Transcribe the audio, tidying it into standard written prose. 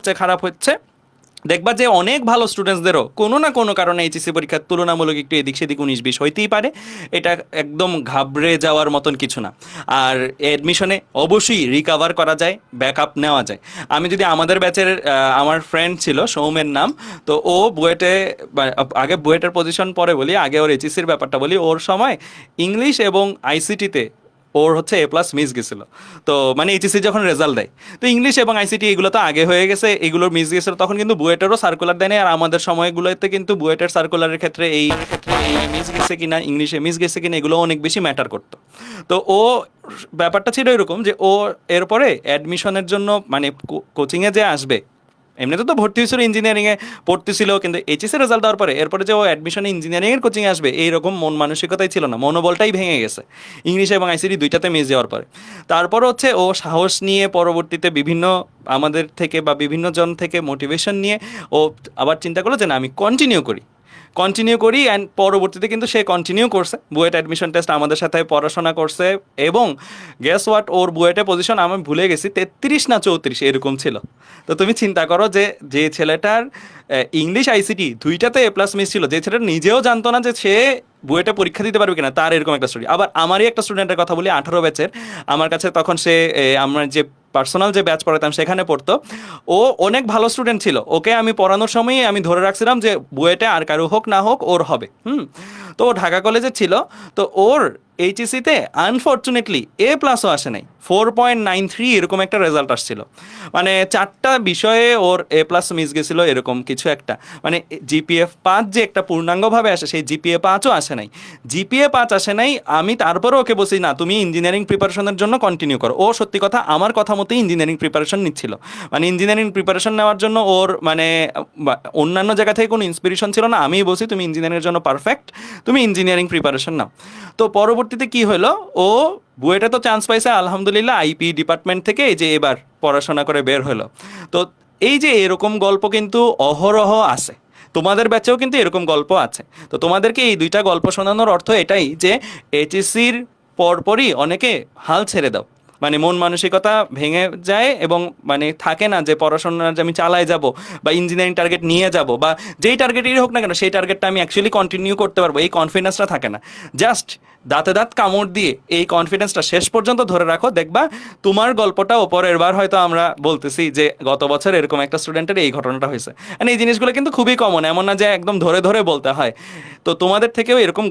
সবচেয়ে খারাপ হচ্ছে, দেখবা যে অনেক ভালো স্টুডেন্টসদেরও কোনো না কোনো কারণে এইচএসসি পরীক্ষার তুলনামূলক একটু এদিক সেদিক 19-20 হইতেই পারে। এটা একদম ঘাবড়ে যাওয়ার মতন কিছু না। আর অ্যাডমিশনে অবশ্যই রিকাভার করা যায়, ব্যাকআপ নেওয়া যায়। আমি যদি আমাদের ব্যাচের আমার ফ্রেন্ড ছিল সৌমের নাম, তো ও বুয়েটে, আগে বুয়েটের পজিশন পরে বলি, আগে ওর এইচএসসির ব্যাপারটা বলি। ওর সময় ইংলিশ এবং আইসিটিতে ওর হচ্ছে A+ মিস গেছিল। তো মানে এইচএসসি যখন রেজাল্ট দেয়, তো ইংলিশ এবং আইসিটি এগুলো তো আগে হয়ে গেছে, এগুলোর মিস গেছিল। তখন কিন্তু বুয়েটেরও সার্কুলার দেয়নি, আর আমাদের সময়গুলোতে কিন্তু বুয়েটের সার্কুলারের ক্ষেত্রে এই মিস গেছে কিনা, ইংলিশে মিস গেছে কিনা, এগুলো অনেক বেশি ম্যাটার করতো। তো ও ব্যাপারটা ছিল এরকম যে ও এরপরে অ্যাডমিশনের জন্য মানে কোচিংয়ে যে আসবে, এমনিতে তো ভর্তি হয়েছিল ইঞ্জিনিয়ারিংয়ে পড়তেছিল, কিন্তু এইচএসসি রেজাল্ট দেওয়ার পরে এরপরে যে ও অ্যাডমিশনে ইঞ্জিনিয়ারিংয়ের কোচিংয়ে আসবে এইরকম মন মানসিকতাই ছিল না, মনোবলটাই ভেঙে গেছে ইংলিশ এবং আইসিটি দুইটাতে মিস যাওয়ার পরে। তারপর হচ্ছে ও সাহস নিয়ে পরবর্তীতে বিভিন্ন আমাদের থেকে বা বিভিন্ন জন থেকে মোটিভেশন নিয়ে ও আবার চিন্তা করলো যে না, আমি কন্টিনিউ করি অ্যান্ড পরবর্তীতে কিন্তু সে কন্টিনিউ করছে। বুয়েট অ্যাডমিশন টেস্ট আমাদের সাথে পড়াশোনা করছে, এবং গেস হোয়াট, ওর বুয়েটে পজিশন আমি ভুলে গেছি 33 না 34 এরকম ছিল। তো তুমি চিন্তা করো যে যে ছেলেটার ইংলিশ আইসিটি দুইটাতে A+ মিস ছিল, যে ছেলেটা নিজেও জানতো না যে সে বুয়েটে পরীক্ষা দিতে পারবে কিনা, তার এরকম একটা স্টোরি। আবার আমারই একটা স্টুডেন্টের কথা বলি, 18 ব্যাচের। আমার কাছে তখন সে আমরা যে পার্সোনাল যে ব্যাচ পড়াতাম সেখানে পড়তো। ও অনেক ভালো স্টুডেন্ট ছিল, ওকে আমি পড়ানোর সময়ই আমি ধরে রাখছিলাম যে বুয়েটে আর কারো হোক না হোক ওর হবে। তো ও ঢাকা কলেজে ছিল। তো ওর এইচএসিতে আনফর্চুনেটলি A+ও আসে নাই, 4.93 এরকম একটা রেজাল্ট আসছিল। মানে 4টা বিষয়ে ওর A+ মিস গেছিল এরকম কিছু একটা। মানে GPA 5 যে একটা পূর্ণাঙ্গভাবে আসে, সেই GPA 5ও আসে নাই। GPA 5 আসে নাই, আমি তারপরেও ওকে বলছি না, তুমি ইঞ্জিনিয়ারিং প্রিপারেশনের জন্য কন্টিনিউ করো। ও সত্যি কথা আমার কথা মতোই ইঞ্জিনিয়ারিং প্রিপারেশন নিচ্ছিল। মানে ইঞ্জিনিয়ারিং প্রিপারেশন নেওয়ার জন্য ওর মানে অন্যান্য জায়গা থেকে কোনো ইন্সপিরেশন ছিল না। আমিই বলছি তুমি ইঞ্জিনিয়ারিংয়ের জন্য পারফেক্ট, তুমি ইঞ্জিনিয়ারিং প্রিপারেশন নাও। তো পরবর্তীতে কি হলো, ও বুয়েটে তো চান্স পাইছে আলহামদুলিল্লাহ, আইপি ডিপার্টমেন্ট থেকে, এই যে এবার পড়াশোনা করে বের হলো। তো এই যে এরকম গল্প কিন্তু অহরহ আছে, তোমাদের ব্যাচেও কিন্তু এরকম গল্প আছে। তো তোমাদেরকে এই দুইটা গল্প শোনানোর অর্থ এটাই যে এইচএসসির পরপরই অনেকে হাল ছেড়ে দাও, মানে মন মানসিকতা ভেঙে যায়, এবং মানে থাকে না যে পড়াশোনা যে আমি চালাই যাব বা ইঞ্জিনিয়ারিং টার্গেট নিয়ে যাব, বা যেই টার্গেটই হোক না কেন সেই টার্গেটটা আমি অ্যাকচুয়ালি কন্টিনিউ করতে পারবো, এই কনফিডেন্সটা থাকে না। জাস্ট দাঁতে দাঁত কামড় দিয়ে এই কনফিডেন্সটা শেষ পর্যন্ত ধরে রাখো, দেখবা তোমার গল্পটা ওপরের বার হয়তো আমরা বলতেছি যে গত বছর এরকম একটা স্টুডেন্টের এই ঘটনাটা হয়েছে। এই জিনিসগুলো কিন্তু খুবই কমন, এমন না যে একদম ধরে ধরে বলতে হয়। তো তোমাদের থেকেও এরকম